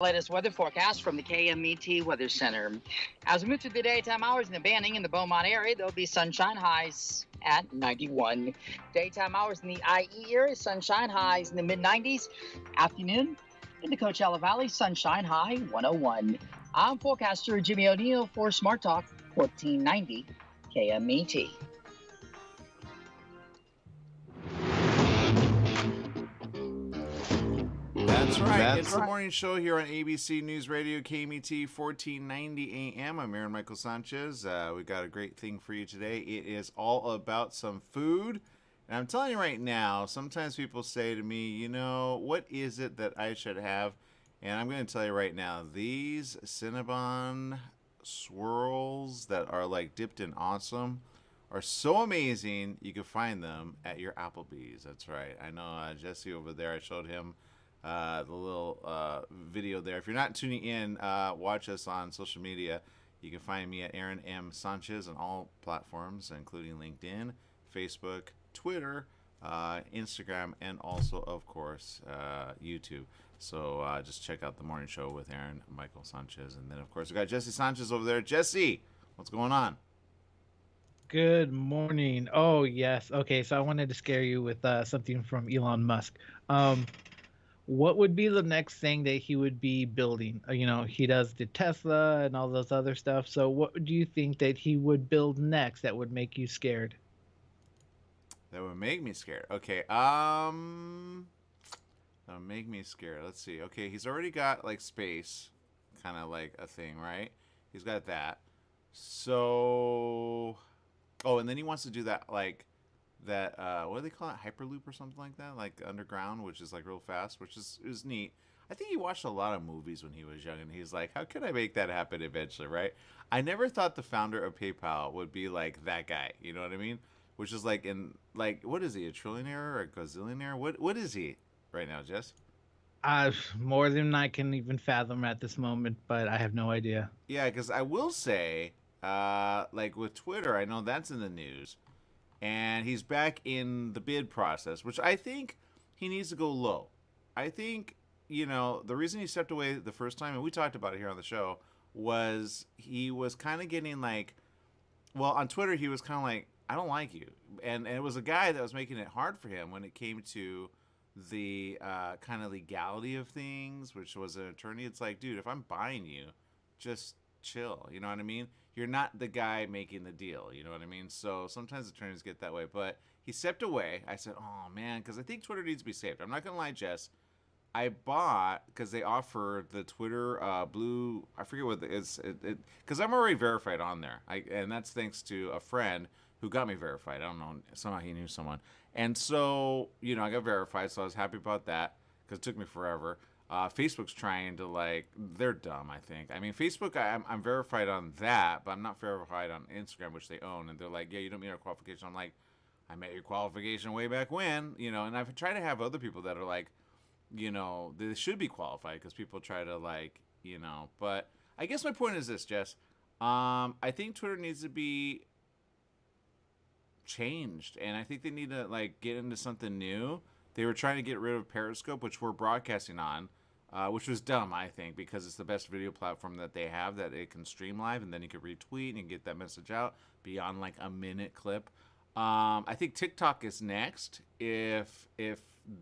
Latest weather forecast from the KMET Weather Center. As we move through the daytime hours in the Banning and the Beaumont area, there'll be sunshine, highs at 91. Daytime hours in the IE area, sunshine, highs in the mid 90s. Afternoon in the Coachella Valley, sunshine, high 101. I'm forecaster Jimmy O'Neill for Smart Talk 1490 KMET. That's right. It's the morning show here on ABC News Radio, KMET 1490 AM. I'm Aaron Michael Sanchez. We got a great thing for you today. It is all about some food. And I'm telling you right now, sometimes people say to me, you know, what is it that I should have? And I'm going to tell you right now, these Cinnabon swirls that are like dipped in awesome are so amazing. You can find them at your Applebee's. That's right. I know Jesse over there, I showed him the little video there. If you're not tuning in, watch us on social media. You can find me at Aaron M. Sanchez on all platforms, including LinkedIn, Facebook, Twitter, Instagram, and also, of course, YouTube. So just check out the morning show with Aaron Michael Sanchez. And then, of course, we got Jesse Sanchez over there. Jesse, what's going on? Good morning. Oh, yes. Okay, so I wanted to scare you with something from Elon Musk. What would be the next thing that he would be building? You know, he does the Tesla and all those other stuff. So what do you think that he would build next that would make you scared? That would make me scared. Okay. That would make me scared. Let's see. Okay, he's already got like space, kind of like a thing, right? He's got that. So, oh, and then he wants to do that like that. What do they call it? Hyperloop or something like that, like underground, which is like real fast, which is neat. I think he watched a lot of movies when he was young, and he's like, how could I make that happen eventually, right? I never thought the founder of PayPal would be like that guy. You know what I mean? Which is like what is he, a trillionaire or a gazillionaire? What is he right now, Jess? More than I can even fathom at this moment, but I have no idea. Yeah, because I will say, like with Twitter, I know that's in the news, and he's back in the bid process, which I think he needs to go low. I think, you know, the reason he stepped away the first time, and we talked about it here on the show, was he was kind of getting like, well, on Twitter, he was kind of like, I don't like you. And it was a guy that was making it hard for him when it came to the kind of legality of things, which was an attorney. It's like, dude, if I'm buying you, just chill. You know what I mean? You're not the guy making the deal. You know what I mean? So sometimes attorneys get that way. But he stepped away. I said, oh, man, because I think Twitter needs to be saved. I'm not going to lie, Jess. I bought, because they offer the Twitter blue, I forget what it is, because I'm already verified on there. And that's thanks to a friend who got me verified. I don't know, somehow he knew someone. And so, you know, I got verified, so I was happy about that, because it took me forever. Facebook's trying to, like, they're dumb, I think. I mean, Facebook, I'm verified on that, but I'm not verified on Instagram, which they own. And they're like, yeah, you don't meet our qualification. I'm like, I met your qualification way back when, you know. And I've tried to have other people that are like, you know, they should be qualified, because people try to, like, you know. But I guess my point is this, Jess. I think Twitter needs to be changed, and I think they need to like get into something new. They were trying to get rid of Periscope, which we're broadcasting on, which was dumb, I think, because it's the best video platform that they have, that it can stream live, and then you can retweet and get that message out beyond like a minute clip. I think TikTok is next if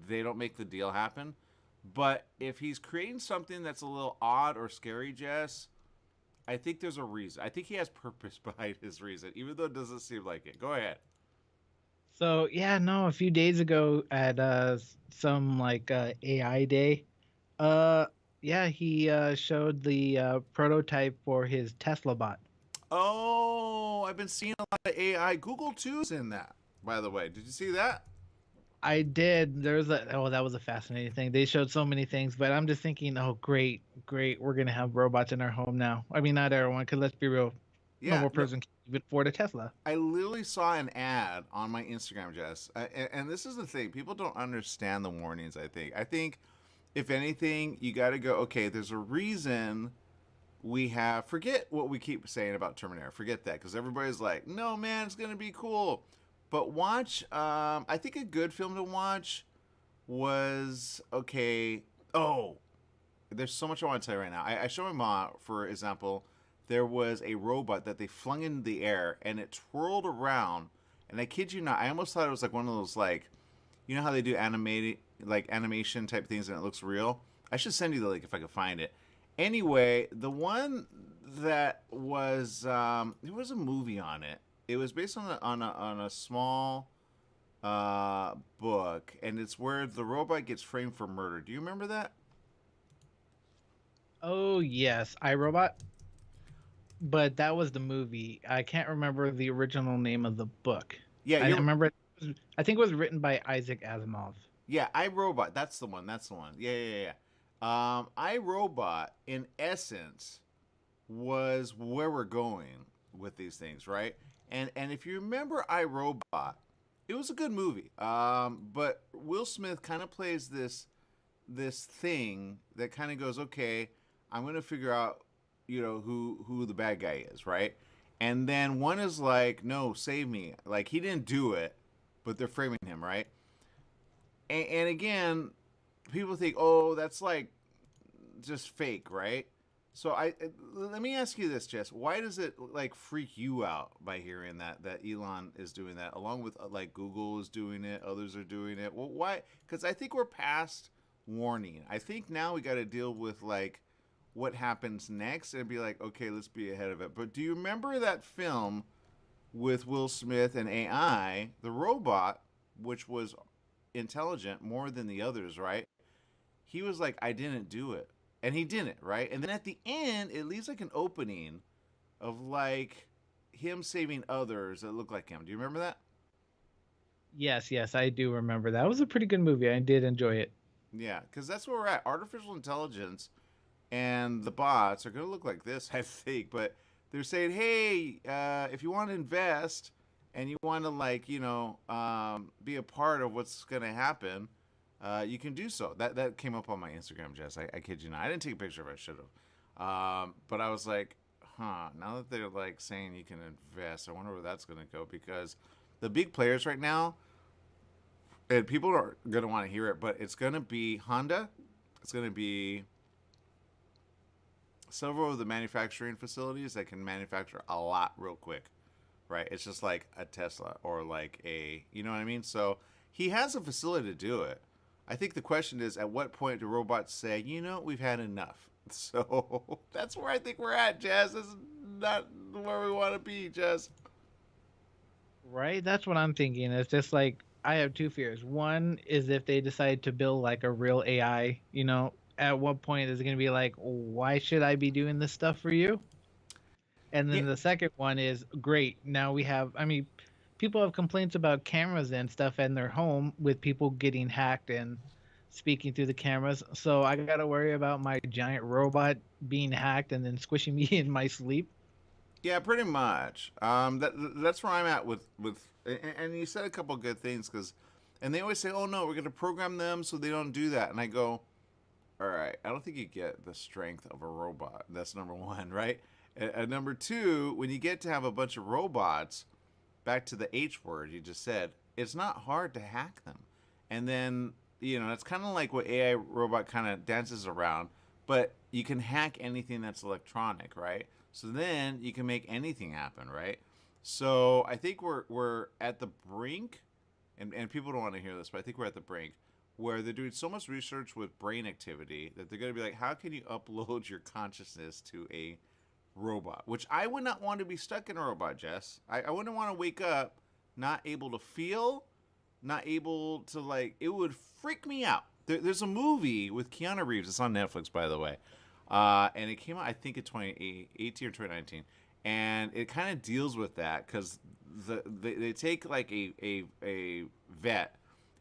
they don't make the deal happen. But if he's creating something that's a little odd or scary, Jess, I think there's a reason. I think he has purpose behind his reason, even though it doesn't seem like it. Go ahead. So yeah, no, a few days ago at some like AI day, uh yeah, he showed the prototype for his Tesla bot. Oh, I've been seeing a lot of AI. Google too is in that, by the way. Did you see that? I did. There's a that was a fascinating thing. They showed so many things, but I'm just thinking, oh great, great, we're gonna have robots in our home now. I mean, not everyone, because let's be real, no Yeah, more no, person can even afford a Tesla. I literally saw an ad on my Instagram, Jess. And this is the thing. People don't understand the warnings, I think. I think, if anything, you got to go, okay, there's a reason we have, forget what we keep saying about Terminator. Forget that, because everybody's like, no, man, it's going to be cool. But watch, I think a good film to watch was, okay, oh, there's so much I want to tell you right now. I showed my mom, for example, there was a robot that they flung into the air and it twirled around. And I kid you not, I almost thought it was like one of those, like, you know how they do animated, like animation type things and it looks real? I should send you the link if I can find it. Anyway, the one that was, there was a movie on it. It was based on a small book, and it's where the robot gets framed for murder. Do you remember that? Oh yes, iRobot. But that was the movie. I can't remember the original name of the book. Yeah, I you. remember. I think it was written by Isaac Asimov. Yeah, iRobot. That's the one. That's the one. Yeah, yeah, yeah. iRobot, in essence, was where we're going with these things, right? And if you remember iRobot, it was a good movie. But Will Smith kind of plays this thing that kind of goes, okay, I'm gonna figure out, who the bad guy is, right? And then one is like, no, save me. Like he didn't do it, but they're framing him, right? And again, people think, oh, that's like just fake, right? So let me ask you this, Jess. Why does it like freak you out by hearing that Elon is doing that, along with like Google is doing it, others are doing it? Well, why? Because I think we're past warning. I think now we got to deal with like what happens next and be like, okay, let's be ahead of it. But do you remember that film with Will Smith and AI, the robot, which was intelligent more than the others, right? He was like, I didn't do it. And he didn't, right? And then at the end, it leaves like an opening of like him saving others that look like him. Do you remember that? Yes, yes, I do remember that. It was a pretty good movie. I did enjoy it. Yeah, because that's where we're at. Artificial intelligence and the bots are going to look like this, I think. But they're saying, hey, if you want to invest and you want to, like, be a part of what's going to happen, you can do so. That came up on my Instagram, Jess. I kid you not. I didn't take a picture of it. I should have. But I was like, huh, now that they're, like, saying you can invest, I wonder where that's going to go. Because the big players right now, and people are going to want to hear it, but it's going to be Honda. It's going to be several of the manufacturing facilities that can manufacture a lot real quick, right? It's just like a Tesla or like you know what I mean? So he has a facility to do it. I think the question is, at what point do robots say, we've had enough? So that's where I think we're at, Jazz. This is not where we want to be, Jazz. Right? That's what I'm thinking. It's just like I have two fears. One is if they decide to build like a real AI, at what point is it going to be like, why should I be doing this stuff for you? And Yeah, then the second one is great. Now we have, I mean, people have complaints about cameras and stuff in their home with people getting hacked and speaking through the cameras. So I got to worry about my giant robot being hacked and then squishing me in my sleep. yeah, pretty much. That's where I'm at and you said a couple of good things and they always say, oh no, we're going to program them so they don't do that. And I go, all right, I don't think you get the strength of a robot. That's number one, right? And number two, when you get to have a bunch of robots, back to the H word you just said, it's not hard to hack them. And then, it's kind of like what AI robot kind of dances around, but you can hack anything that's electronic, right? So then you can make anything happen, right? So I think we're at the brink, and people don't want to hear this, but I think we're at the brink where they're doing so much research with brain activity that they're going to be like, how can you upload your consciousness to a robot? Which I would not want to be stuck in a robot, Jess. I wouldn't want to wake up not able to feel, not able to, like, it would freak me out. There's a movie with Keanu Reeves. It's on Netflix, by the way. And it came out, I think, in 2018 or 2019. And it kind of deals with that because they take, like, a vet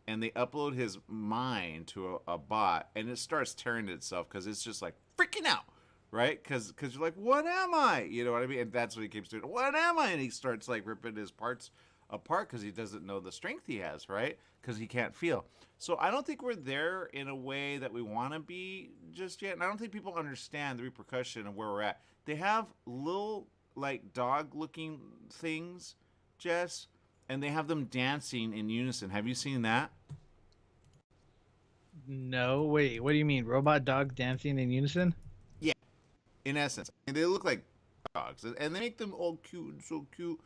and they upload his mind to a bot, and it starts tearing itself because it's just, like, freaking out, right? Because you're like, what am I? You know what I mean? And that's what he keeps doing. What am I? And he starts, like, ripping his parts apart because he doesn't know the strength he has, right? Because he can't feel. So I don't think we're there in a way that we want to be just yet. And I don't think people understand the repercussion of where we're at. They have little, like, dog-looking things, Jess, and they have them dancing in unison. Have you seen that? No, wait. What do you mean? Robot dogs dancing in unison? Yeah, in essence, I mean, they look like dogs, and they make them all cute and so cute,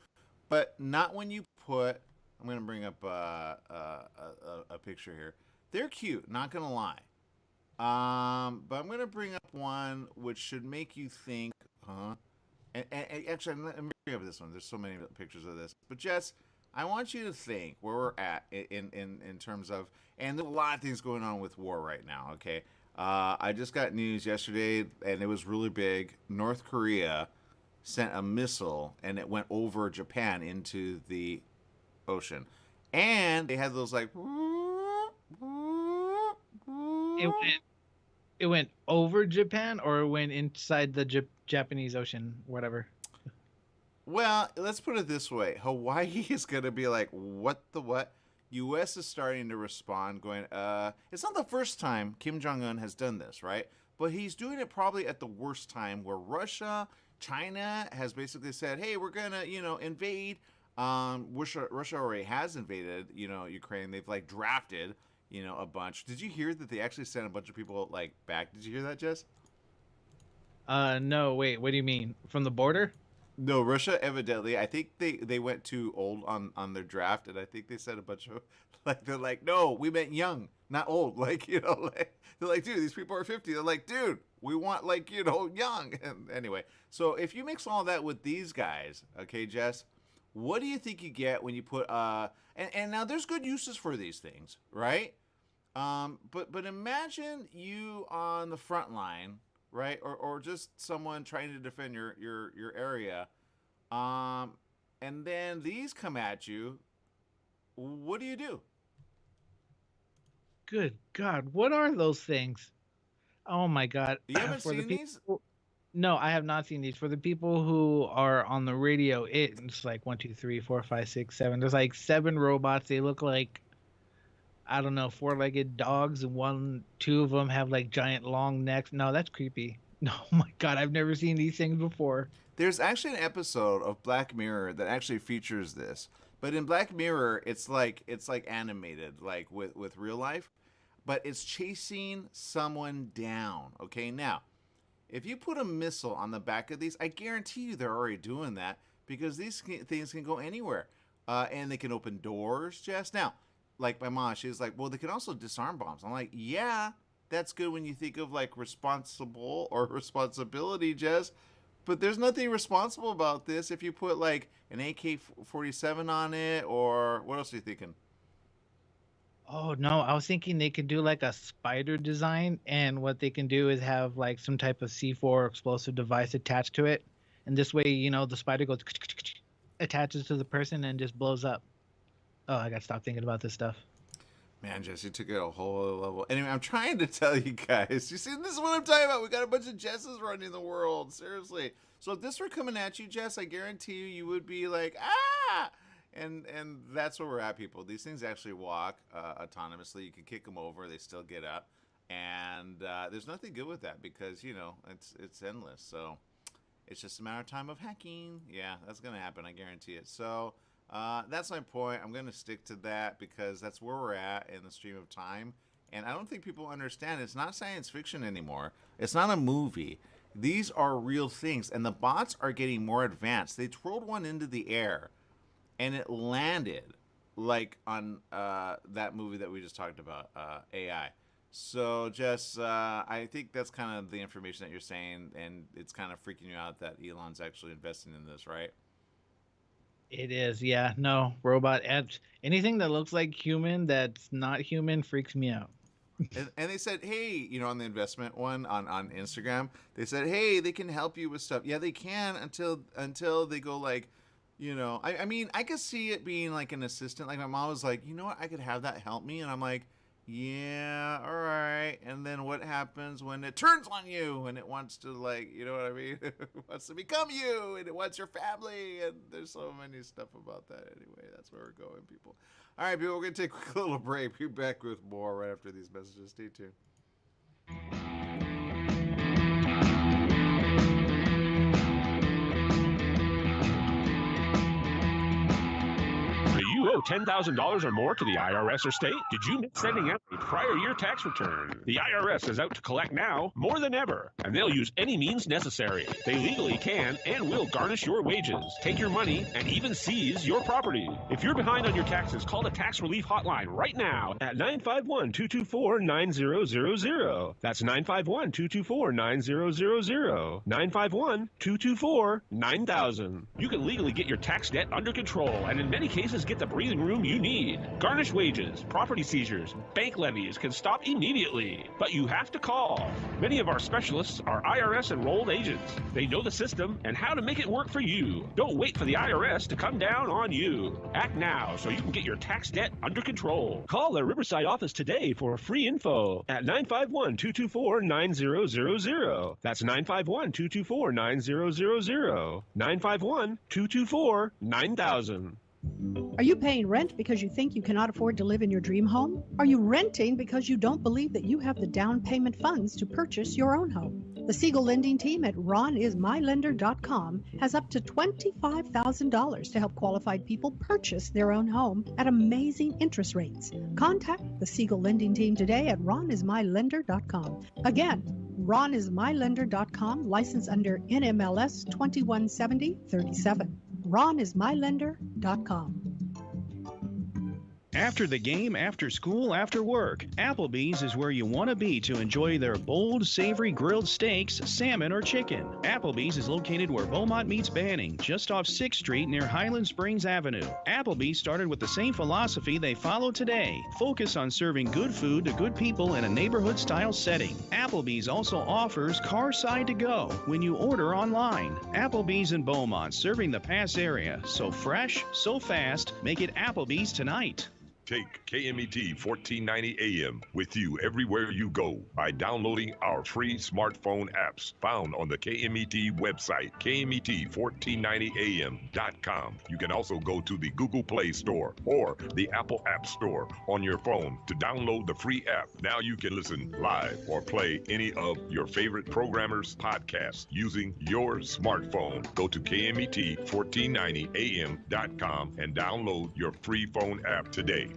but not when you put. I'm gonna bring up a picture here. They're cute, not gonna lie. But I'm gonna bring up one which should make you think, huh? And actually, let me bring up this one. There's so many pictures of this. But Jess, I want you to think where we're at in terms of, and there's a lot of things going on with war right now. Okay, I just got news yesterday, and it was really big. North Korea sent a missile, and it went over Japan into the ocean, and they had those like. It went it went over Japan or it went inside the Japanese Ocean, whatever. Well, let's put it this way. Hawaii is going to be like, what the what? U.S. is starting to respond, going, it's not the first time Kim Jong-un has done this, right? But he's doing it probably at the worst time where Russia, China has basically said, hey, we're going to, invade. Russia already has invaded, Ukraine. They've like drafted, a bunch. Did you hear that they actually sent a bunch of people like back? Did you hear that, Jess? No, wait, what do you mean? From the border? No, Russia evidently. I think they went too old on their draft, and I think they said a bunch of like they're like, no, we meant young, not old. Like like they're like, dude, these people are 50. They're like, dude, we want like young. And anyway, so if you mix all that with these guys, okay, Jess, what do you think you get when you put and now there's good uses for these things, right? But imagine you on the front line, right? Or just someone trying to defend your area. And then these come at you. What do you do? Good God, what are those things? Oh my God. You haven't For the seen these? people, no, I have not seen these. For the people who are on the radio, it's like one, two, three, four, five, six, seven. There's like seven robots. They look like I don't know, four-legged dogs, and two of them have like giant long necks. No, that's creepy. No, oh my God, I've never seen these things before. There's actually an episode of Black Mirror that actually features this. But in Black Mirror, it's like animated, like with real life, but it's chasing someone down. Okay, now if you put a missile on the back of these, I guarantee you they're already doing that because these things can go anywhere, and they can open doors. Just now, like my mom, she's like, well, they can also disarm bombs. I'm like, yeah, that's good when you think of like responsible or responsibility, Jess. But there's nothing responsible about this if you put like an AK-47 on it, or what else are you thinking? Oh no, I was thinking they could do like a spider design, and what they can do is have like some type of C4 explosive device attached to it, and this way, the spider goes attaches to the person and just blows up. Oh, I gotta stop thinking about this stuff. Man, Jess, you took it a whole other level. Anyway, I'm trying to tell you guys. You see, this is what I'm talking about. We got a bunch of Jesses running the world. Seriously. So if this were coming at you, Jess, I guarantee you would be like, ah! And that's where we're at, people. These things actually walk autonomously. You can kick them over. They still get up. And there's nothing good with that because, it's endless. So it's just a matter of time of hacking. Yeah, that's going to happen. I guarantee it. So that's my point. I'm going to stick to that because that's where we're at in the stream of time. And I don't think people understand. It's not science fiction anymore. It's not a movie. These are real things. And the bots are getting more advanced. They twirled one into the air and it landed like on that movie that we just talked about, AI. So, Jess, I think that's kind of the information that you're saying. And it's kind of freaking you out that Elon's actually investing in this, right? It is, yeah. No, robot apps. Anything that looks like human that's not human freaks me out. And they said, hey, on the investment one on Instagram, they said, hey, they can help you with stuff. Yeah, they can until they go like, I mean, I could see it being like an assistant. Like my mom was like, you know what, I could have that help me. And I'm like, yeah, all right. And then what happens when it turns on you and it wants to like, you know what I mean? It wants to become you and it wants your family. And there's so many stuff about that anyway. That's where we're going, people. All right, people, we're going to take a quick little break. Be back with more right after these messages. Stay tuned. The owe $10,000 or more to the IRS or state? Did you miss sending out a prior year tax return? The IRS is out to collect now more than ever, and they'll use any means necessary. They legally can and will garnish your wages, take your money, and even seize your property. If you're behind on your taxes, call the Tax Relief Hotline right now at 951-224-9000. That's 951-224-9000. 951-224-9000. You can legally get your tax debt under control and in many cases get the breathing room you need. Garnished wages, property seizures, bank levies can stop immediately, but you have to call. Many of our specialists are IRS enrolled agents. They know the system and how to make it work for you. Don't wait for the IRS to come down on you. Act now so you can get your tax debt under control. Call their Riverside office today for free info at 951-224-9000. That's 951-224-9000. 951-224-9000. Are you paying rent because you think you cannot afford to live in your dream home? Are you renting because you don't believe that you have the down payment funds to purchase your own home? The Siegel lending team at ronismylender.com has up to $25,000 to help qualified people purchase their own home at amazing interest rates. Contact the Siegel lending team today at ronismylender.com. Again, ronismylender.com, license under NMLS 217037. ronismylender.com. After the game, after school, after work, Applebee's is where you want to be to enjoy their bold, savory grilled steaks, salmon, or chicken. Applebee's is located where Beaumont meets Banning, just off 6th Street near Highland Springs Avenue. Applebee's started with the same philosophy they follow today. Focus on serving good food to good people in a neighborhood-style setting. Applebee's also offers Carside to Go when you order online. Applebee's in Beaumont, serving the Pass area. So fresh, so fast, make it Applebee's tonight. Take KMET 1490 AM with you everywhere you go by downloading our free smartphone apps found on the KMET website, KMET1490am.com. You can also go to the Google Play Store or the Apple App Store on your phone to download the free app. Now you can listen live or play any of your favorite programmers' podcasts using your smartphone. Go to KMET1490am.com and download your free phone app today.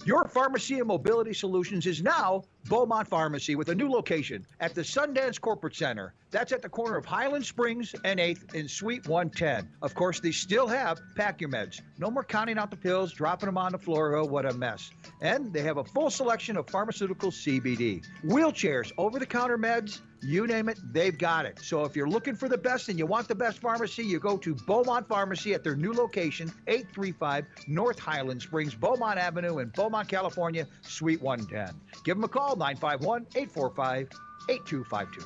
Your pharmacy and mobility solutions is now Beaumont Pharmacy with a new location at the Sundance Corporate Center. That's at the corner of Highland Springs and 8th in Suite 110. Of course, they still have Pack Your Meds. No more counting out the pills, dropping them on the floor. Oh, what a mess. And they have a full selection of pharmaceutical CBD. Wheelchairs, over-the-counter meds, you name it, they've got it. So if you're looking for the best and you want the best pharmacy, you go to Beaumont Pharmacy at their new location, 835 North Highland Springs, Beaumont Avenue in Beaumont, California, Suite 110. Give them a call, 951-845-8252.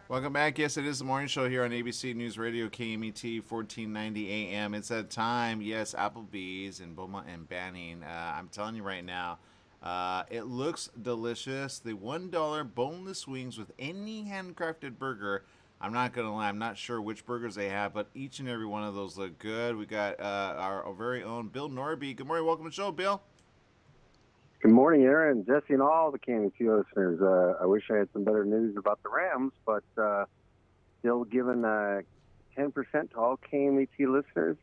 Welcome back. Yes, it is the morning show here on ABC News Radio, KMET 1490 AM. It's that time. Yes, Applebee's in Beaumont and Banning. I'm telling you right now, it looks delicious. The $1 boneless wings with any handcrafted burger. I'm not going to lie. I'm not sure which burgers they have, but each and every one of those look good. We got our very own Bill Norby. Good morning. Welcome to the show, Bill. Good morning, Aaron, Jesse, and all the KMET listeners. I wish I had some better news about the Rams, but still giving 10% to all KMET listeners.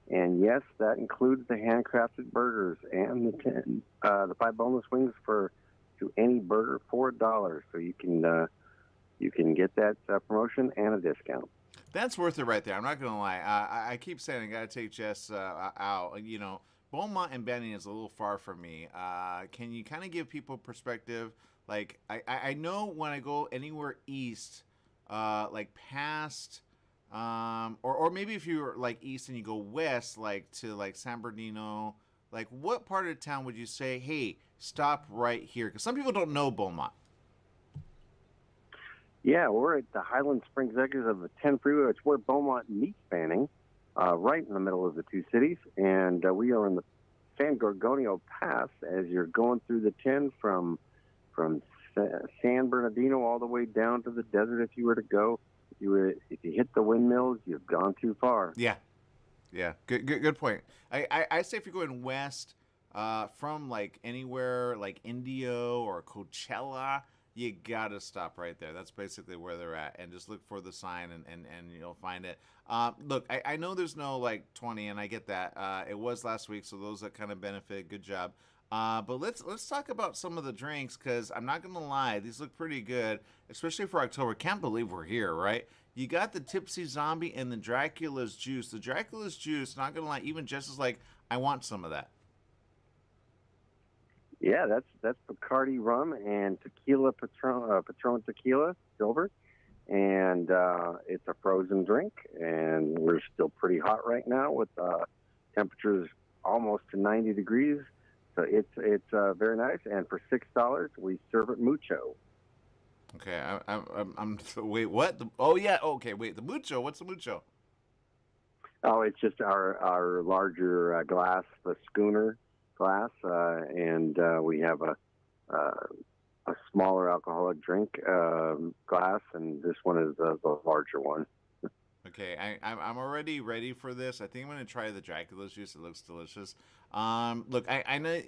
And yes, that includes the handcrafted burgers and the 5 boneless wings to any burger for $1. So you can get that promotion and a discount. That's worth it right there. I'm not going to lie. I keep saying I got to take Jess out. You know, Beaumont and Banning is a little far from me. Can you kind of give people perspective? Like, I know when I go anywhere east, like past, or maybe if you're like east and you go west, like to like San Bernardino, like what part of town would you say, hey, stop right here? Because some people don't know Beaumont. Yeah, we're at the Highland Springs exit of the 10 freeway. It's where Beaumont meets Banning, right in the middle of the two cities. And we are in the San Gorgonio Pass as you're going through the 10 from San Bernardino all the way down to the desert. If you were to go, if you hit the windmills, you've gone too far. Yeah. Good point. I say if you're going west from like anywhere like Indio or Coachella, you gotta stop right there. That's basically where they're at, and just look for the sign, and you'll find it. Look, I know there's no like 20, and I get that. It was last week, so those that kind of benefit, good job. But let's talk about some of the drinks, because I'm not gonna lie, these look pretty good, especially for October. Can't believe we're here, right? You got the Tipsy Zombie and the Dracula's Juice. The Dracula's Juice, not gonna lie, even Jess is like, I want some of that. Yeah, that's Bacardi rum and tequila, Patron tequila, silver, and it's a frozen drink, and we're still pretty hot right now with temperatures almost to 90 degrees. So it's very nice, and for $6 we serve it mucho. Okay, I'm wait, what? Oh yeah, okay, wait, the mucho. What's the mucho? Oh, it's just our larger glass, the schooner glass, and we have a smaller alcoholic drink glass, and this one is the larger one. Okay, I'm already ready for this. I think I'm gonna try the Dracula's Juice. It looks delicious. Look, I know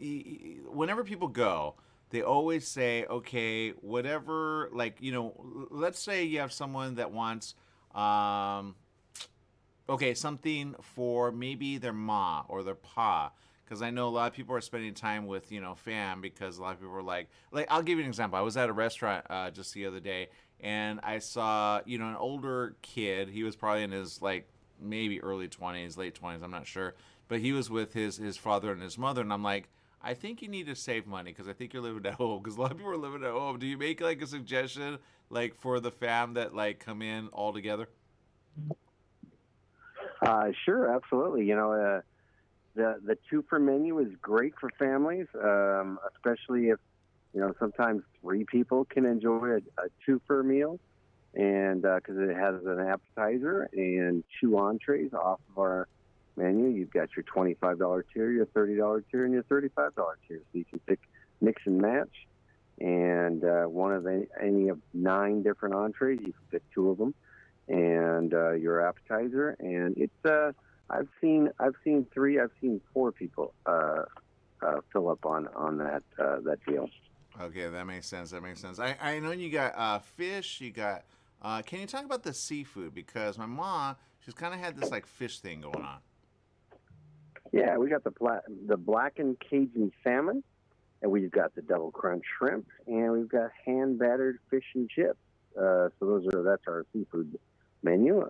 whenever people go, they always say, okay, whatever, like, let's say you have someone that wants, okay, something for maybe their ma or their pa. Because I know a lot of people are spending time with, fam, because a lot of people are like, I'll give you an example. I was at a restaurant just the other day, and I saw, an older kid. He was probably in his, like, maybe early 20s, late 20s, I'm not sure. But he was with his father and his mother, and I'm like, I think you need to save money, because I think you're living at home, because a lot of people are living at home. Do you make, like, a suggestion, like, for the fam that, like, come in all together? Sure, absolutely. The two-for menu is great for families, especially if, sometimes three people can enjoy a two-for meal, and because it has an appetizer and two entrees off of our menu. You've got your $25 tier, your $30 tier, and your $35 tier. So you can pick, mix and match, and one of any of 9 different entrees. You can pick 2 of them, and your appetizer. And it's I've seen 3, I've seen 4 people fill up on that deal. Okay, that makes sense. I know you got fish. You got. Can you talk about the seafood? Because my mom, she's kind of had this like fish thing going on. Yeah, we got the blackened Cajun salmon, and we've got the double crunch shrimp, and we've got hand battered fish and chips. So that's our seafood menu.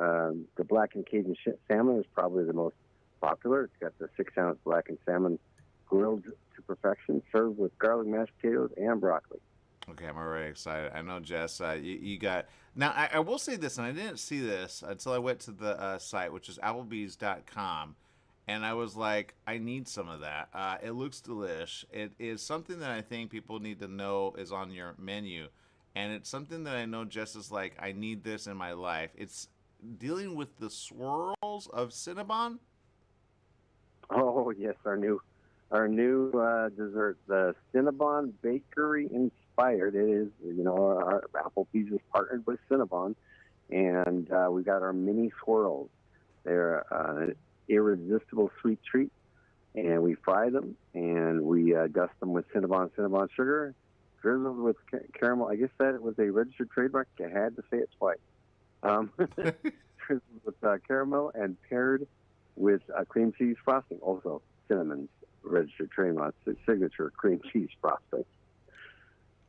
The blackened Cajun salmon is probably the most popular. It's got the 6-ounce blackened salmon grilled to perfection, served with garlic mashed potatoes and broccoli. Okay, I'm already excited. I know, Jess, you got... Now, I will say this, and I didn't see this until I went to the site, which is Applebee's.com, and I was like, I need some of that. It looks delish. It is something that I think people need to know is on your menu, and it's something that I know Jess is like, I need this in my life. It's dealing with the swirls of Cinnabon. Oh, yes, our new dessert, the Cinnabon Bakery Inspired. It is, our Applebee's is partnered with Cinnabon, and we got our mini swirls. They're an irresistible sweet treat, and we fry them, and we dust them with Cinnabon sugar, drizzled with caramel. I guess that it was a registered trademark. I had to say it twice. Drizzled with caramel and paired with cream cheese frosting. Also, Cinnamon's registered trademark, signature cream cheese frosting.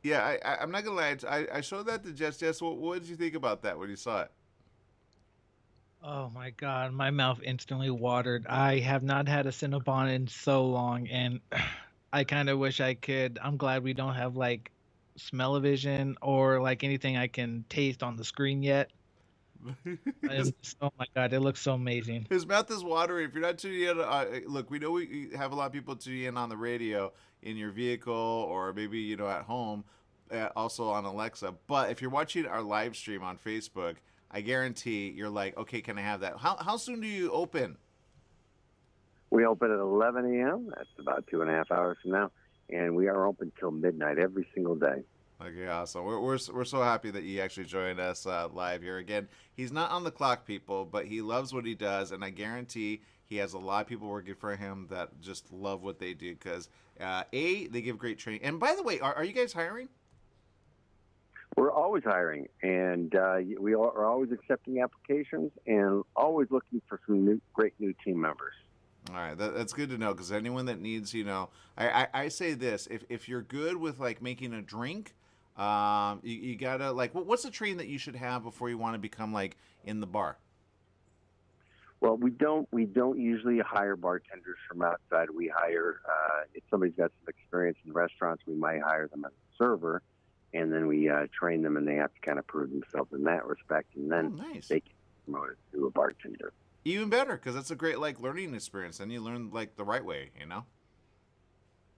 Yeah, I'm not gonna lie. I showed that to Jess. Jess, what did you think about that when you saw it? Oh my God, my mouth instantly watered. I have not had a Cinnabon in so long, and I kind of wish I could. I'm glad we don't have like smell-o-vision or like anything I can taste on the screen yet. Oh my God, it looks so amazing. His mouth is watering. If you're not tuning in, look, we know we have a lot of people tuning in on the radio in your vehicle or maybe, at home, also on Alexa. But if you're watching our live stream on Facebook, I guarantee you're like, okay, can I have that? How soon do you open? We open at 11 a.m. That's about 2.5 hours from now. And we are open till midnight every single day. Okay, awesome. We're so happy that you actually joined us live here. Again, he's not on the clock, people, but he loves what he does, and I guarantee he has a lot of people working for him that just love what they do because, they give great training. And by the way, are you guys hiring? We're always hiring, and we are always accepting applications and always looking for some great new team members. All right, that's good to know, because anyone that needs, I say this: if you're good with like making a drink, you gotta like, what's the training that you should have before you want to become like in the bar? Well, we don't usually hire bartenders from outside. We hire if somebody's got some experience in restaurants, we might hire them as a server, and then we train them, and they have to kind of prove themselves in that respect, and then they get promoted to a bartender. Even better, because that's a great like learning experience, and you learn like the right way,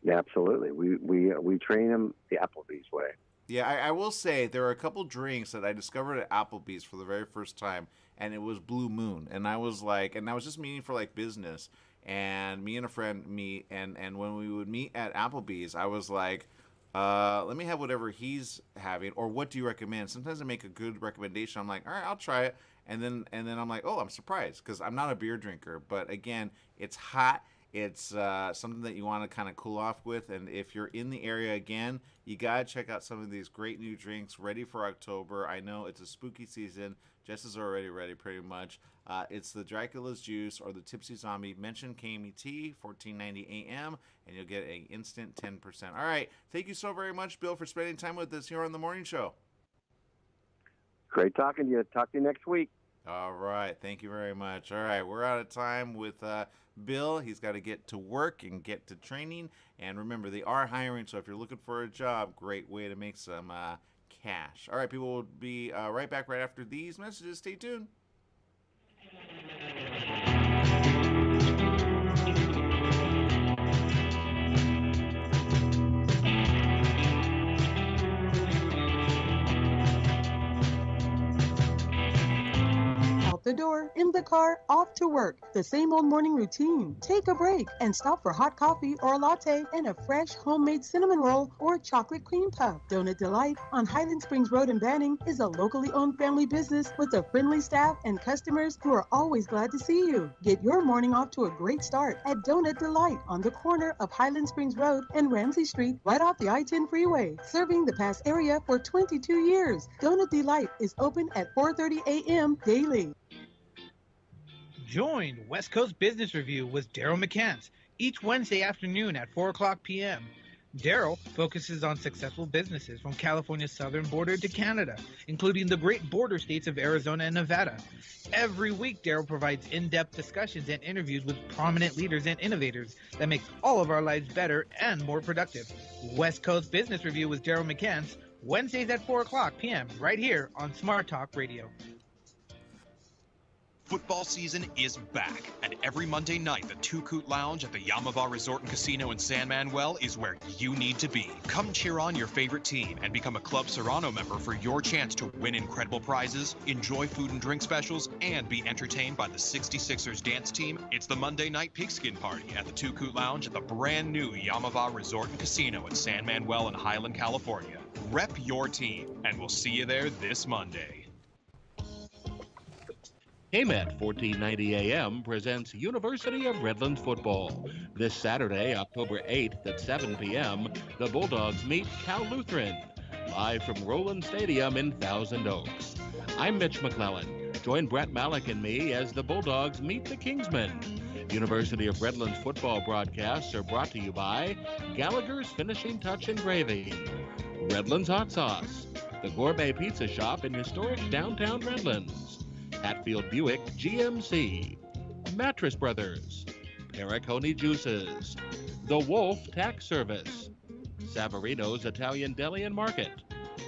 Yeah, absolutely. We train them the Applebee's way. Yeah, I will say there are a couple drinks that I discovered at Applebee's for the very first time, and it was Blue Moon, and I was just meeting for like business, and me and a friend meet, and when we would meet at Applebee's, I was like, let me have whatever he's having, or what do you recommend? Sometimes I make a good recommendation. I'm like, all right, I'll try it, and then I'm like, oh, I'm surprised, because I'm not a beer drinker, but again, it's hot. It's something that you want to kind of cool off with, and if you're in the area again, you gotta check out some of these great new drinks ready for October. I know it's a spooky season. Jess is already ready, pretty much. It's the Dracula's Juice or the Tipsy Zombie. Mention KMET, $14.90 AM, and you'll get an instant 10%. All right, thank you so very much, Bill, for spending time with us here on the morning show. Great talking to you. Talk to you next week. All right, thank you very much. All right, we're out of time with Bill. He's got to get to work and get to training. And remember, they are hiring, so if you're looking for a job, great way to make some cash. All right, people, will be right back right after these messages. Stay tuned. The door, in the car, off to work. The same old morning routine. Take a break and stop for hot coffee or a latte and a fresh homemade cinnamon roll or chocolate cream puff. Donut Delight on Highland Springs Road in Banning is a locally owned family business with a friendly staff and customers who are always glad to see you. Get your morning off to a great start at Donut Delight on the corner of Highland Springs Road and Ramsey Street, right off the I-10 freeway. Serving the Pass area for 22 years. Donut Delight is open at 4:30 a.m. daily. Join West Coast Business Review with Daryl McCants each Wednesday afternoon at 4 o'clock p.m. Daryl focuses on successful businesses from California's southern border to Canada, including the great border states of Arizona and Nevada. Every week, Daryl provides in-depth discussions and interviews with prominent leaders and innovators that makes all of our lives better and more productive. West Coast Business Review with Daryl McCants, Wednesdays at 4 o'clock p.m. right here on Smart Talk Radio. Football season is back, and every Monday night, the Two Coot Lounge at the Yamava Resort and Casino in San Manuel is where you need to be. Come cheer on your favorite team and become a Club Serrano member for your chance to win incredible prizes, enjoy food and drink specials, and be entertained by the 66ers dance team. It's the Monday night pigskin party at the Two Coot Lounge at the brand new Yamava Resort and Casino in San Manuel in Highland, California. Rep your team, and we'll see you there this Monday. KMET 1490 AM presents University of Redlands football. This Saturday, October 8th at 7 p.m., the Bulldogs meet Cal Lutheran, live from Roland Stadium in Thousand Oaks. I'm Mitch McClellan. Join Brett Malik and me as the Bulldogs meet the Kingsmen. University of Redlands football broadcasts are brought to you by Gallagher's Finishing Touch Engraving, Redlands Hot Sauce, the Gourmet Pizza Shop in historic downtown Redlands, Hatfield Buick GMC, Mattress Brothers, Pericone Juices, The Wolf Tax Service, Savarino's Italian Deli and Market,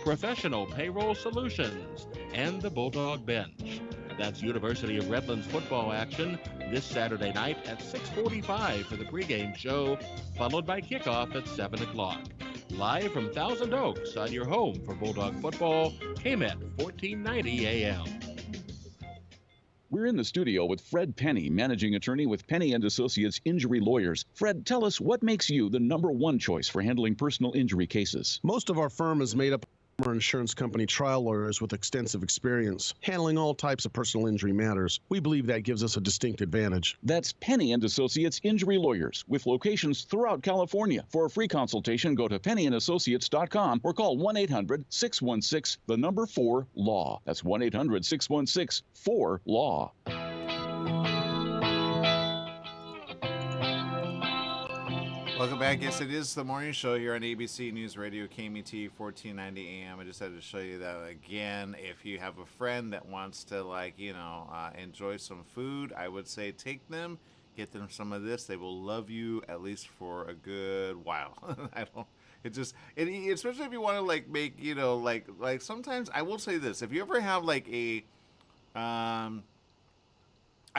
Professional Payroll Solutions, and the Bulldog Bench. That's University of Redlands football action this Saturday night at 6:45 for the pregame show, followed by kickoff at 7 o'clock. Live from Thousand Oaks on your home for Bulldog football, KMET 1490 AM. We're in the studio with Fred Penny, managing attorney with Penny & Associates Injury Lawyers. Fred, tell us what makes you the #1 choice for handling personal injury cases. Most of our firm is made up of Our insurance company trial lawyers with extensive experience handling all types of personal injury matters. We believe that gives us a distinct advantage. That's Penny and Associates Injury Lawyers with locations throughout California. For a free consultation, go to pennyandassociates.com or call 1-800-616-4LAW. That's 1-800-616-4LAW. Welcome back. Yes, it is the morning show here on ABC News Radio, KMET 1490 AM. I just had to show you that again. If you have a friend that wants to, enjoy some food, I would say take them, get them some of this. They will love you at least for a good while. Especially if you want to make, sometimes I will say this. If you ever have I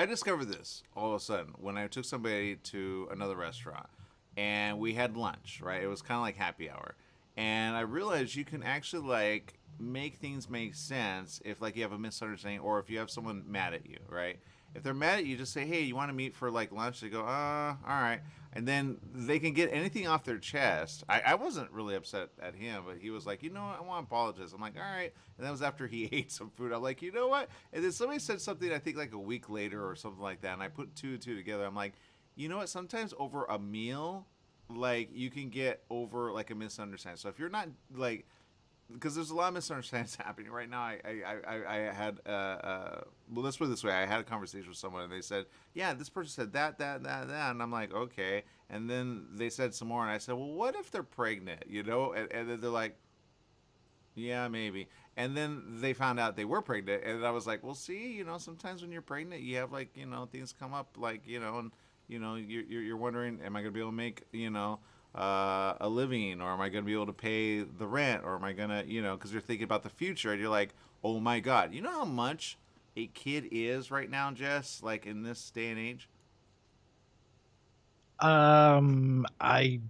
discovered this all of a sudden when I took somebody to another restaurant. And we had lunch, right? It was kind of like happy hour. And I realized you can actually, make things make sense if, you have a misunderstanding or if you have someone mad at you, right? If they're mad at you, just say, hey, you want to meet for, lunch? They go, all right. And then they can get anything off their chest. I wasn't really upset at him, but he was like, you know what? I want to apologize. I'm like, all right. And that was after he ate some food. I'm like, you know what? And then somebody said something, I think, a week later or something like that. And I put two and two together. I'm like, you know what? Sometimes over a meal, you can get over a misunderstanding. So if you're not because there's a lot of misunderstandings happening right now. I had let's put it this way. I had a conversation with someone and they said, yeah, this person said that, and I'm like, okay. And then they said some more and I said, well, what if they're pregnant? And then they're like, yeah, maybe. And then they found out they were pregnant and I was like, well, see, sometimes when you're pregnant, you have things come up and you're wondering, am I going to be able to make, a living, or am I going to be able to pay the rent, or am I going to, because you're thinking about the future and you're like, oh my God, you know how much a kid is right now, Jess, in this day and age? $80.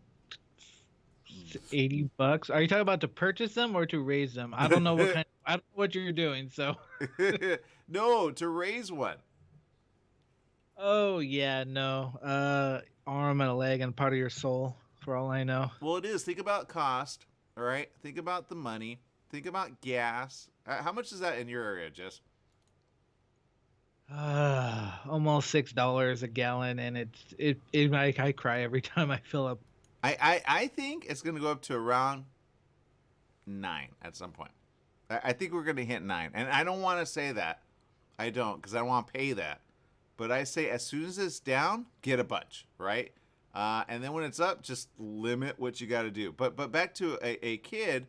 Are you talking about to purchase them or to raise them? I don't know I don't know what you're doing, so. No, to raise one. Oh yeah, no. Arm and a leg and part of your soul, for all I know. Well, it is. Think about cost. All right. Think about the money. Think about gas. How much is that in your area, Jess? Almost $6 a gallon, and I cry every time I fill up. I think it's gonna go up to around 9 at some point. I think we're gonna hit 9, and I don't want to say that. I don't, because I don't want to pay that. But I say as soon as it's down, get a bunch, right? And then when it's up, just limit what you got to do. But back to a kid,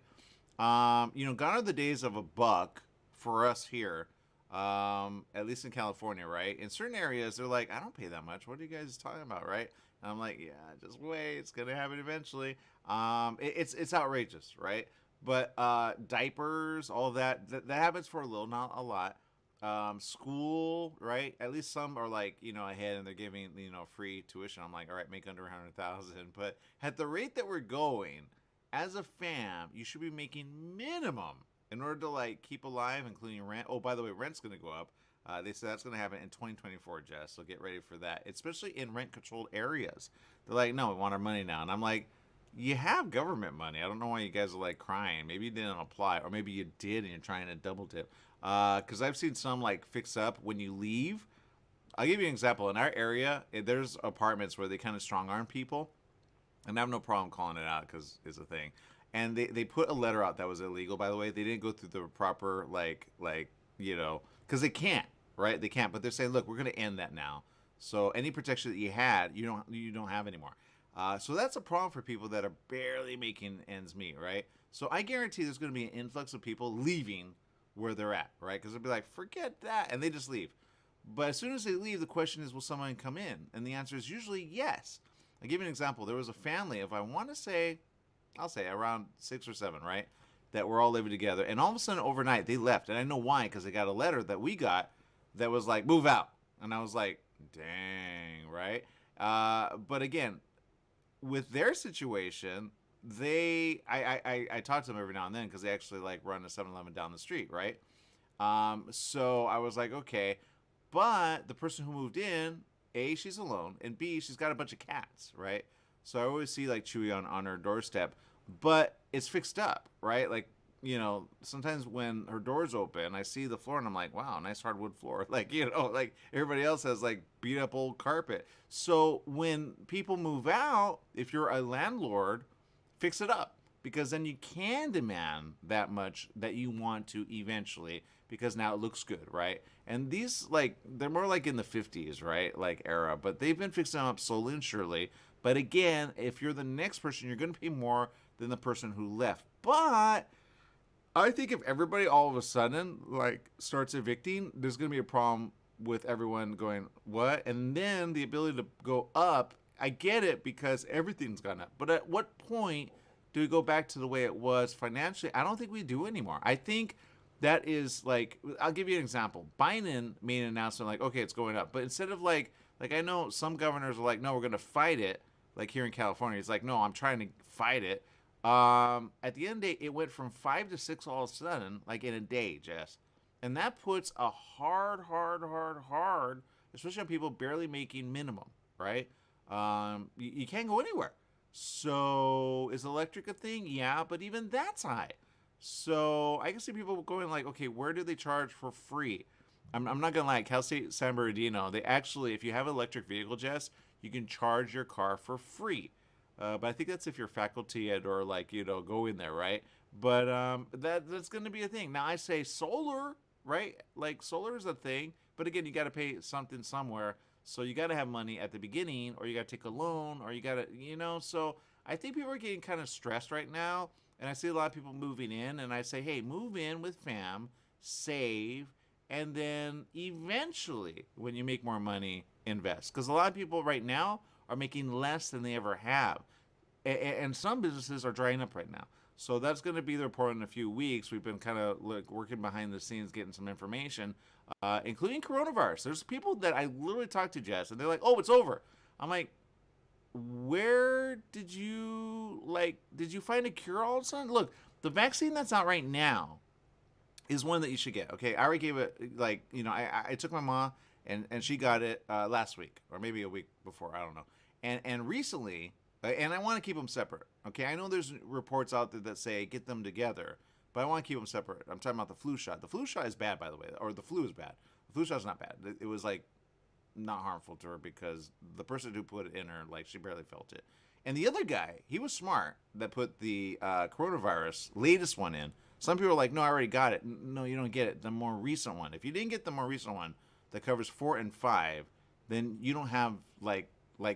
gone are the days of $1 for us here, at least in California, right? In certain areas, they're like, I don't pay that much. What are you guys talking about, right? And I'm like, yeah, just wait. It's going to happen eventually. It's outrageous, right? But diapers, all that happens for a little, not a lot. School, right? At least some are ahead and they're giving, free tuition. I'm like, all right, make under 100,000. But at the rate that we're going, as a fam, you should be making minimum in order to keep alive, including rent. Oh, by the way, rent's going to go up. They said that's going to happen in 2024, Jess. So get ready for that, especially in rent-controlled areas. They're like, no, we want our money now. And I'm like, you have government money. I don't know why you guys are crying. Maybe you didn't apply, or maybe you did and you're trying to double dip. Because I've seen some fix up when you leave. I'll give you an example. In our area, there's apartments where they kind of strong arm people, and I have no problem calling it out because it's a thing. And they put a letter out that was illegal. By the way, they didn't go through the proper because they can't, right? They can't. But they're saying, look, we're going to end that now. So any protection that you had, you don't have anymore. So that's a problem for people that are barely making ends meet, right? So I guarantee there's going to be an influx of people leaving where they're at, right? Because they'll be like, forget that, and they just leave. But as soon as they leave, the question is, will someone come in? And the answer is usually yes. I'll give you an example. There was a family of, I'll say around 6 or 7, right? That were all living together. And all of a sudden, overnight, they left. And I know why, because they got a letter that we got that was like, move out. And I was like, dang, right? But again, with their situation, I talk to them every now and then because they actually run a 7-Eleven down the street, right? So I was like, okay, but the person who moved in, A, she's alone, and B, she's got a bunch of cats, right? So I always see Chewy on her doorstep, but it's fixed up, right? sometimes when her doors open, I see the floor and I'm like, wow, nice hardwood floor. Like, like everybody else has like beat up old carpet. So when people move out, if you're a landlord, fix it up, because then you can demand that much that you want to eventually, because now it looks good, right? And these, like, they're more like in the 50s, right? Like era, but they've been fixing them up slowly and surely. But again, if you're the next person, you're going to pay more than the person who left. But I think if everybody all of a sudden like starts evicting, there's going to be a problem with everyone going, what? And then the ability to go up, I get it because everything's gone up. But at what point do we go back to the way it was financially? I don't think we do anymore. I think that is like, I'll give you an example. Biden made an announcement like, okay, it's going up. But instead of like I know some governors are like, no, we're going to fight it. Like here in California, it's like, no, I'm trying to fight it. At the end of the day, it went from 5 to 6 all of a sudden, like in a day, Jess. And that puts a hard, especially on people barely making minimum, right? You can't go anywhere. So is electric a thing? Yeah, but even that's high. So I can see people going like, okay, where do they charge for free? I'm not going to lie, Cal State San Bernardino, they actually, if you have an electric vehicle, Jess, you can charge your car for free. But I think that's if you're faculty or like, go in there, right? But that's going to be a thing. Now I say solar, right? Like solar is a thing, but again, you got to pay something somewhere. So you got to have money at the beginning, or you got to take a loan, or you got to, so I think people are getting kind of stressed right now. And I see a lot of people moving in, and I say, hey, move in with fam, save, and then eventually when you make more money, invest. Because a lot of people right now are making less than they ever have. And some businesses are drying up right now. So that's going to be the report in a few weeks. We've been kind of working behind the scenes, getting some information, including coronavirus. There's people that I literally talked to, Jess, and they're like, oh, it's over. I'm like, where did you find a cure all of a sudden? Look, the vaccine that's out right now is one that you should get. Okay, I already gave it, I took my mom and she got it last week, or maybe a week before, I don't know. And recently, and I want to keep them separate. Okay, I know there's reports out there that say get them together, but I want to keep them separate. I'm talking about the flu shot. The flu shot is bad, by the way, or the flu is bad. The flu shot's not bad. It was like not harmful to her because the person who put it in her, like, she barely felt it. And the other guy, he was smart, that put the coronavirus latest one in. Some people are like, no, I already got it. No, you don't get it. The more recent one. If you didn't get the more recent one that covers 4 and 5, then you don't have like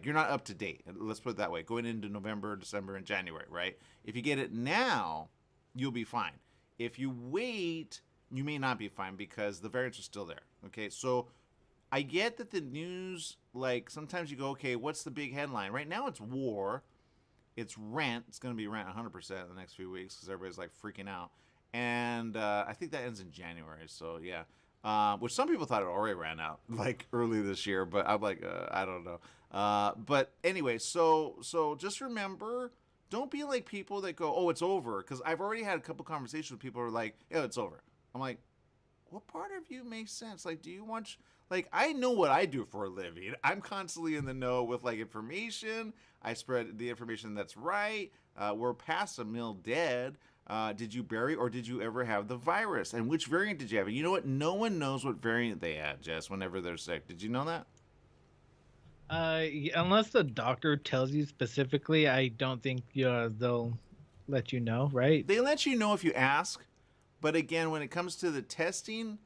you're not up to date. Let's put it that way. Going into November, December, and January, right? If you get it now, you'll be fine. If you wait, you may not be fine because the variants are still there. Okay, so I get that the news, like, sometimes you go, okay, what's the big headline? Right now it's war. It's rent. It's going to be rent 100% in the next few weeks because everybody's, like, freaking out. And I think that ends in January, so yeah. Which some people thought it already ran out, like, early this year, but I'm like, I don't know. But anyway, so just remember, don't be like people that go, oh, it's over. Because I've already had a couple conversations with people who are like, yeah, it's over. I'm like, what part of you makes sense? Like, do you want... Like, I know what I do for a living. I'm constantly in the know with, like, information. I spread the information that's right. We're past a mill dead. Did you bury or did you ever have the virus? And which variant did you have? And you know what? No one knows what variant they had, Jess, whenever they're sick. Did you know that? Unless the doctor tells you specifically, I don't think they'll let you know, right? They let you know if you ask. But again, when it comes to the testing...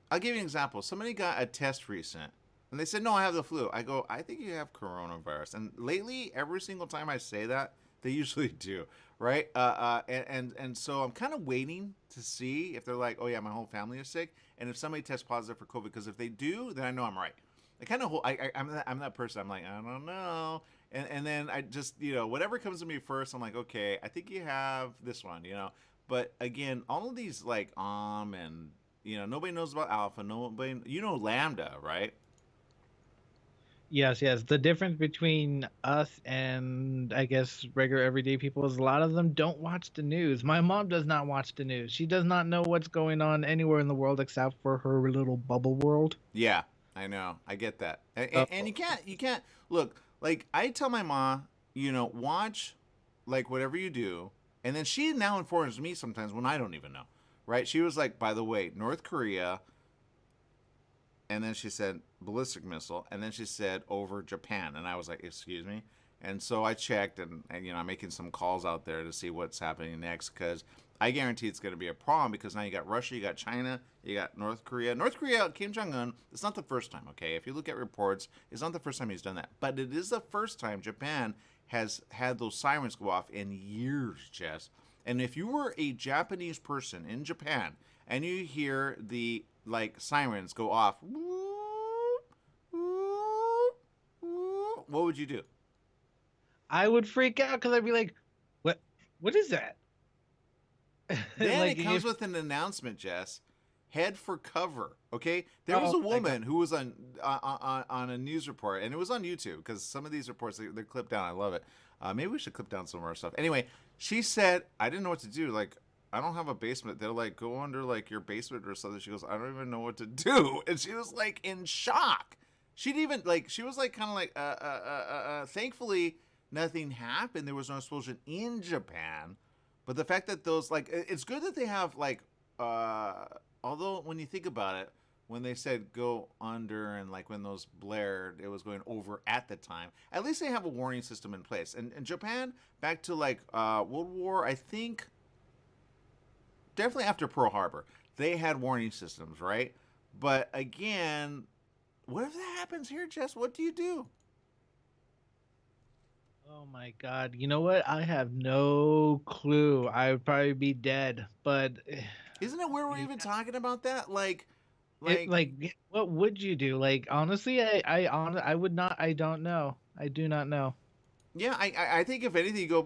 I'll give you an example. Somebody got a test recent, and they said, no, I have the flu. I go, I think you have coronavirus. And lately, every single time I say that, they usually do, right? And so I'm kind of waiting to see if they're like, oh, yeah, my whole family is sick, and if somebody tests positive for COVID, because if they do, then I know I'm right. I kind of, I'm that person. I'm like, I don't know. And then I just, whatever comes to me first, I'm like, okay, I think you have this one, But again, all of these, like, and... nobody knows about alpha. Nobody, lambda, right? Yes. The difference between us and, I guess, regular everyday people is a lot of them don't watch the news. My mom does not watch the news. She does not know what's going on anywhere in the world except for her little bubble world. Yeah, I know. I get that. And you can't, look, like, I tell my mom, watch, like, whatever you do, And then she now informs me sometimes when I don't even know, right? She was like, by the way, North Korea, and then she said ballistic missile, and then she said over Japan, and I was like, excuse me? And so I checked, and I'm making some calls out there to see what's happening next, because I guarantee it's going to be a problem, because now you got Russia, you got China, you got North Korea. North Korea, Kim Jong-un, it's not the first time, okay? If you look at reports, it's not the first time he's done that. But it is the first time Japan has had those sirens go off in years, Jess. And if you were a Japanese person in Japan and you hear the sirens go off, what would you do? I would freak out because I'd be like, what is that? Then it comes with an announcement, Jess. Head for cover. Okay, there was a woman who was on a news report, and it was on YouTube, because some of these reports they're clipped down. I love it. Maybe we should clip down some of our stuff. Anyway, she said, I didn't know what to do. Like, I don't have a basement. They're like, go under your basement or something. She goes, I don't even know what to do. And she was like in shock. She'd even she was like kind of like thankfully nothing happened. There was no explosion in Japan. But the fact that those it's good that they have although when you think about it, when they said go under and when those blared, it was going over at the time. At least they have a warning system in place. And Japan, back to World War, I think, definitely after Pearl Harbor, they had warning systems, right? But again, what if that happens here, Jess? What do you do? Oh my God. You know what? I have no clue. I would probably be dead, but isn't it weird we're even talking about that? What would you do? Honestly, I would not. I don't know. I do not know. Yeah, I think if anything, you go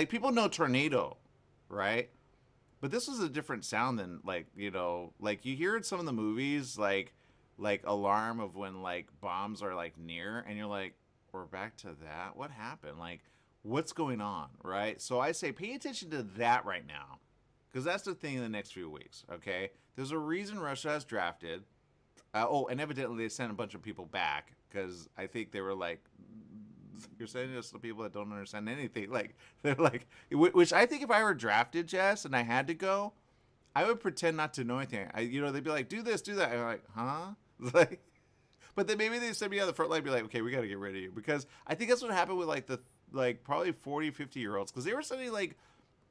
people know tornado, right? But this was a different sound than you hear in some of the movies, like alarm of when bombs are near, and you're like, we're back to that. What happened? What's going on, right? So I say pay attention to that right now, because that's the thing in the next few weeks, okay? There's a reason Russia has drafted. And evidently they sent a bunch of people back, because I think they were like, you're sending us to people that don't understand anything. They're which I think if I were drafted, Jess, and I had to go, I would pretend not to know anything. They'd be like, do this, do that. And I'm like, huh? But then maybe they send me on the front line and be like, okay, we got to get rid of you. Because I think that's what happened with the probably 40, 50-year-olds. Because they were sending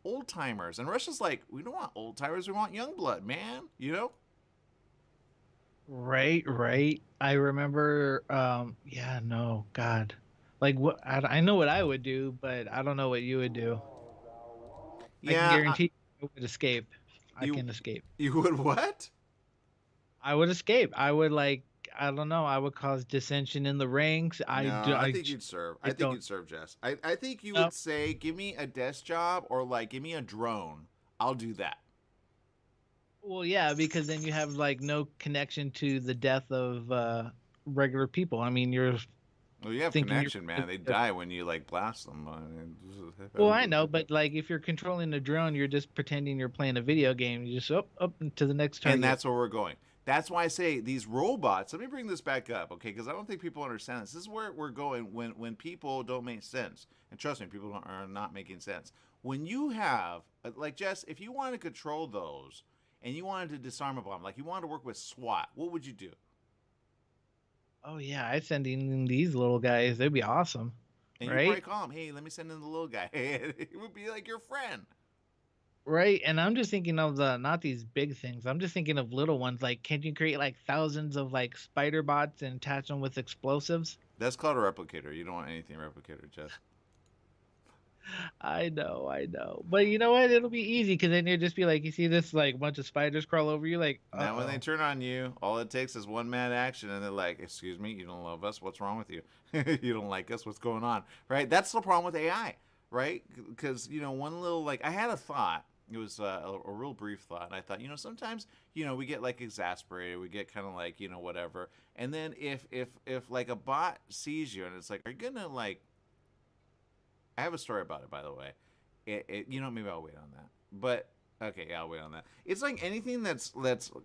old timers. And Russia's like, we don't want old timers. We want young blood, man. You know? Right. I remember, yeah, no, God. What I know what I would do, but I don't know what you would do. Yeah. I can guarantee I would escape. I can escape. You would what? I would escape. I would I don't know. I would cause dissension in the ranks. I think you'd serve. I think you'd serve, Jess. I think you would say, give me a desk job, or give me a drone. I'll do that. Well, yeah, because then you have no connection to the death of regular people. I mean, you're. Well, you have connection, man. They die when you blast them. Well, I know, but if you're controlling the drone, you're just pretending you're playing a video game. You just up to the next target. And that's where we're going. That's why I say these robots. Let me bring this back up, okay? Because I don't think people understand this. This is where we're going when people don't make sense. And trust me, people are not making sense. When you have, Jess, if you want to control those and you wanted to disarm a bomb, you wanted to work with SWAT, what would you do? Oh, yeah, I'd send in these little guys. They'd be awesome. And right? You probably call them, hey, let me send in the little guy. It would be like your friend. Right, and I'm just thinking of not these big things. I'm just thinking of little ones. Can you create thousands of spider bots and attach them with explosives? That's called a replicator. You don't want anything replicator, Jess. I know. But you know what? It'll be easy, because then you'll just be you see this bunch of spiders crawl over you. Now when they turn on you, all it takes is one mad action, and they're like, excuse me, you don't love us? What's wrong with you? You don't like us? What's going on? Right? That's the problem with AI, right? Because, one little, I had a thought. It was a real brief thought. And I thought, sometimes, we get exasperated. We get kind of whatever. And then if a bot sees you and it's are you going to I have a story about it, by the way. Maybe I'll wait on that. But okay, yeah, I'll wait on that. It's anything that's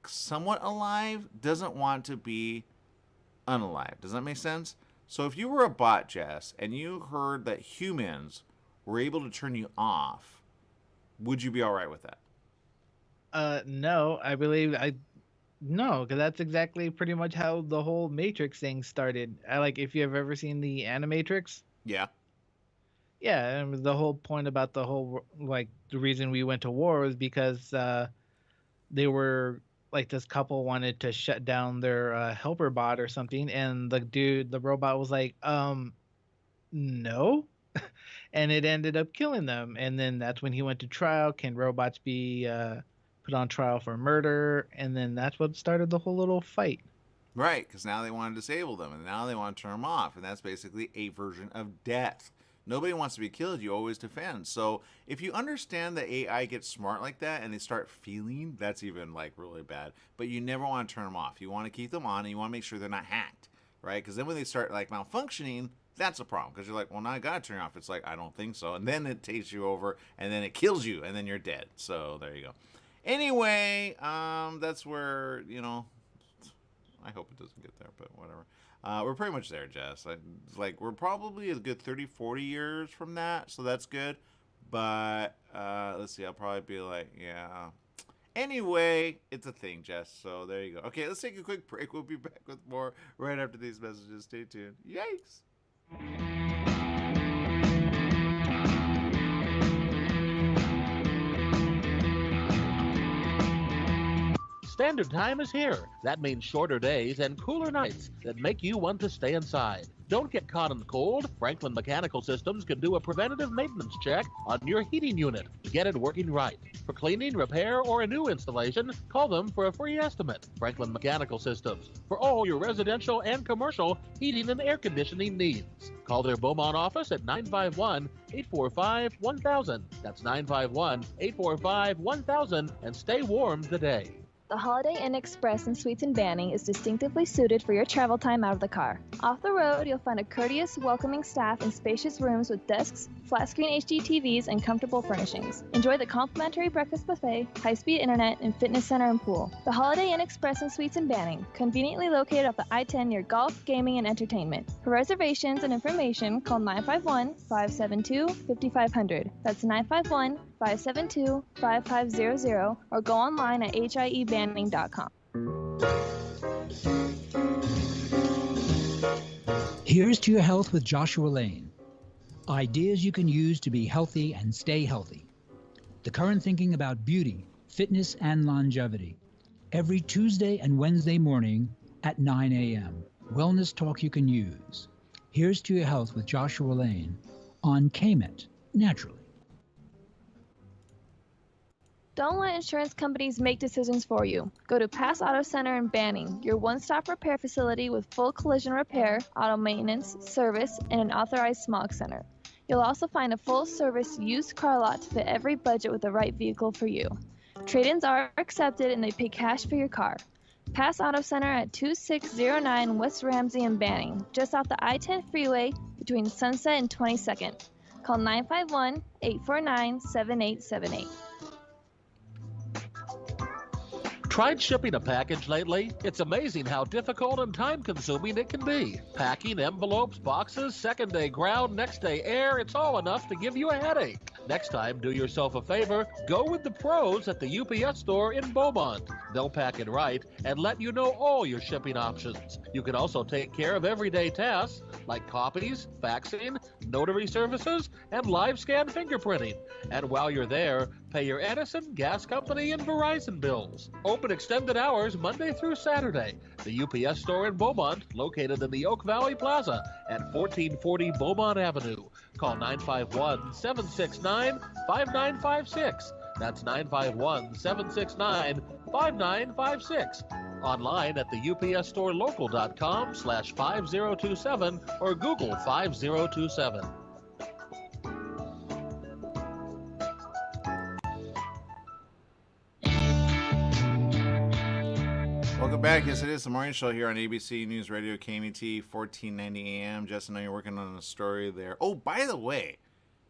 somewhat alive doesn't want to be unalive. Does that make sense? So if you were a bot, Jess, and you heard that humans were able to turn you off, would you be all right with that? No, I believe no, because that's exactly pretty much how the whole Matrix thing started. I like if you have ever seen the Animatrix. Yeah. Yeah, and the whole point about the whole like the reason we went to war was because they were like this couple wanted to shut down their helper bot or something, and the robot was like, no, and it ended up killing them. And then that's when he went to trial. Can robots be put on trial for murder? And then that's what started the whole little fight. Right, because now they want to disable them, and now they want to turn them off, and that's basically a version of death. Nobody wants to be killed. You always defend. So if you understand that AI gets smart like that and they start feeling, that's even like really bad. But you never want to turn them off. You want to keep them on, and you want to make sure they're not hacked, right? Because then when they start like malfunctioning, that's a problem. Because you're like, well, now I got to turn it off. It's like, I don't think so. And then it takes you over, and then it kills you, and then you're dead. So there you go. Anyway, that's where, you know, I hope it doesn't get there, but whatever. We're pretty much there, Jess. We're probably a good 30, 40 years from that, so that's good. But let's see, I'll probably be like, yeah. Anyway, it's a thing, Jess, so there you go. Okay, let's take a quick break. We'll be back with more right after these messages. Stay tuned. Yikes! Standard time is here. That means shorter days and cooler nights that make you want to stay inside. Don't get caught in the cold. Franklin Mechanical Systems can do a preventative maintenance check on your heating unit to get it working right. For cleaning, repair, or a new installation, call them for a free estimate. Franklin Mechanical Systems, for all your residential and commercial heating and air conditioning needs. Call their Beaumont office at 951-845-1000. That's 951-845-1000, and stay warm today. The Holiday Inn Express and Suites in Banning is distinctively suited for your travel time out of the car. Off the road, you'll find a courteous, welcoming staff and spacious rooms with desks, flat-screen HD TVs, and comfortable furnishings. Enjoy the complimentary breakfast buffet, high-speed internet, and fitness center and pool. The Holiday Inn Express and Suites in Banning, conveniently located off the I-10 near golf, gaming, and entertainment. For reservations and information, call 951-572-5500. That's 951-572-5500, or go online at hiebanning.com. Here's to your health with Joshua Lane. Ideas you can use to be healthy and stay healthy. The current thinking about beauty, fitness, and longevity. Every Tuesday and Wednesday morning at 9 a.m. Wellness talk you can use. Here's to your health with Joshua Lane on KMET, naturally. Don't let insurance companies make decisions for you. Go to Pass Auto Center in Banning, your one-stop repair facility with full collision repair, auto maintenance, service, and an authorized smog center. You'll also find a full-service used car lot to fit every budget with the right vehicle for you. Trade-ins are accepted and they pay cash for your car. Pass Auto Center at 2609 West Ramsey in Banning, just off the I-10 freeway between Sunset and 22nd. Call 951-849-7878. Tried shipping a package lately? It's amazing how difficult and time-consuming it can be. Packing envelopes, boxes, second-day ground, next-day air, it's all enough to give you a headache. Next time, do yourself a favor, go with the pros at the UPS store in Beaumont. They'll pack it right and let you know all your shipping options. You can also take care of everyday tasks like copies, faxing, notary services, and live scan fingerprinting. And while you're there, pay your Edison, gas company, and Verizon bills. Open extended hours Monday through Saturday. The UPS store in Beaumont, located in the Oak Valley Plaza at 1440 Beaumont Avenue. Call 951-769-5956. That's 951-769-5956. Online at the upsstorelocal.com/5027 or Google 5027. Welcome back. Yes, it is the morning show here on ABC News Radio, KMET, 1490 AM. Jess, I know you're working on a story there. Oh, by the way,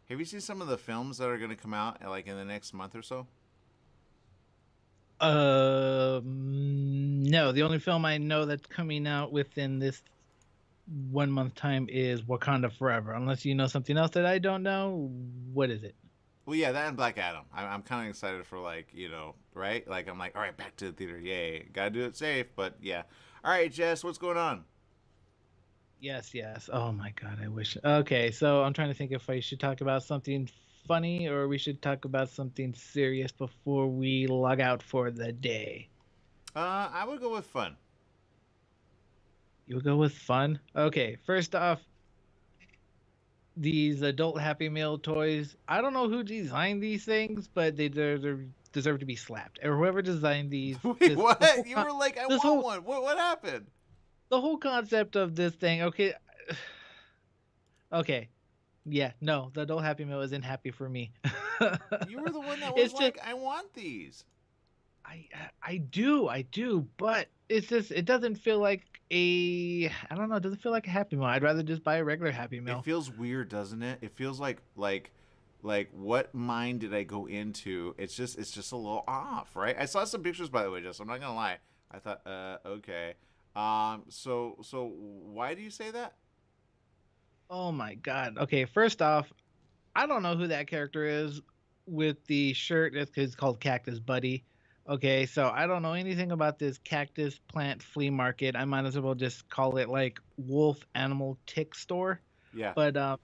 have you seen some of the films that are going to come out like in the next month or so? No. The only film I know that's coming out within this 1 month time is Wakanda Forever. Unless you know something else that I don't know, what is it? Well, yeah, that and Black Adam. I'm kind of excited for, like, right? Like, I'm like, all right, back to the theater. Yay. Gotta do it safe, but yeah. All right, Jess, what's going on? Yes, yes. Oh my God, I wish. Okay, so I'm trying to think if I should talk about something funny or we should talk about something serious before we log out for the day. I would go with fun. You would go with fun? Okay, first off, these adult Happy Meal toys. I don't know who designed these things, but they deserve to be slapped. Or whoever designed these. Wait, what? You were like, I want one. What happened? The whole concept of this thing. Okay. Okay. Yeah, no, the adult Happy Meal isn't happy for me. You were the one that was like, I want these. I do, but it's just, it doesn't feel like I don't know, it doesn't feel like a Happy Meal. I'd rather just buy a regular Happy Meal. It feels weird, doesn't it? It feels like what mind did I go into? It's just a little off, right? I saw some pictures, by the way, Jess. I'm not gonna lie. I thought, okay. So why do you say that? Oh my God. Okay, first off, I don't know who that character is with the shirt. It's called Cactus Buddy. Okay, so I don't know anything about this cactus plant flea market. I might as well just call it like Wolf Animal Tick Store. Yeah. But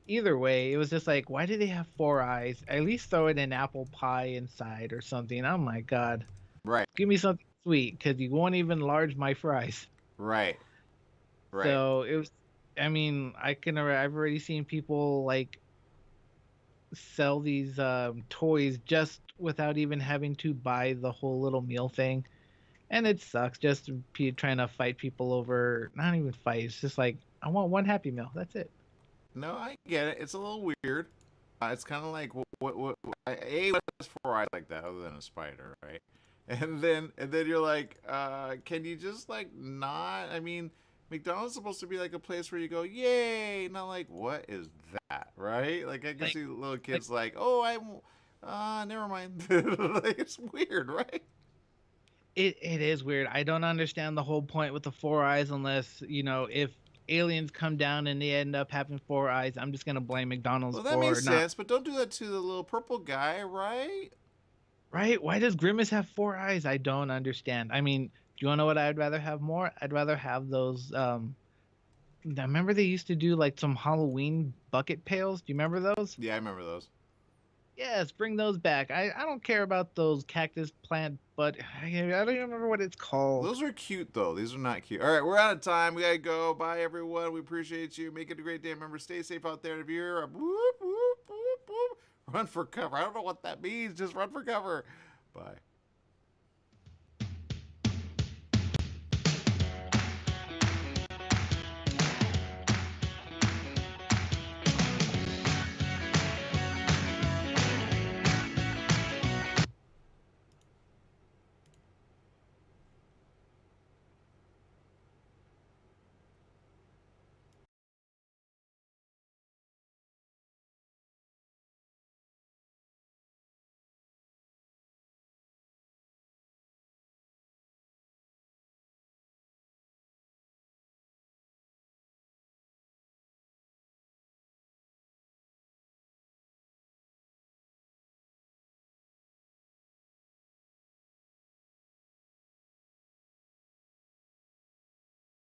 either way, it was just like, why do they have 4 eyes? At least throw it in apple pie inside or something. Oh my God. Right. Give me something sweet, because you won't even enlarge my fries. Right. Right. So it was, I mean, I've already seen people like sell these toys just without even having to buy the whole little meal thing, and it sucks. Just trying to fight people over, not even fight. It's just like, I want one Happy Meal. That's it. No, I get it. It's a little weird. It's kind of like what what's 4 eyes like that other than a spider, right? And then you're like, can you just like not? I mean, McDonald's is supposed to be like a place where you go, yay, not like, what is that, right? Like, I can see little kids like, oh, never mind. Like, it's weird, right? It is weird. I don't understand the whole point with the 4 eyes unless, if aliens come down and they end up having 4 eyes, I'm just going to blame McDonald's for Well, that makes sense, but don't do that to the little purple guy, right? Right? Why does Grimace have 4 eyes? I don't understand. I mean, do you want to know what I'd rather have more? I'd rather have those. I remember they used to do like some Halloween bucket pails. Do you remember those? Yeah, I remember those. Yes, bring those back. I don't care about those cactus plant, but I don't even remember what it's called. Those are cute, though. These are not cute. All right, we're out of time. We got to go. Bye, everyone. We appreciate you. Make it a great day. Remember, stay safe out there. If you hear a whoop, whoop, whoop, whoop, run for cover. I don't know what that means. Just run for cover. Bye.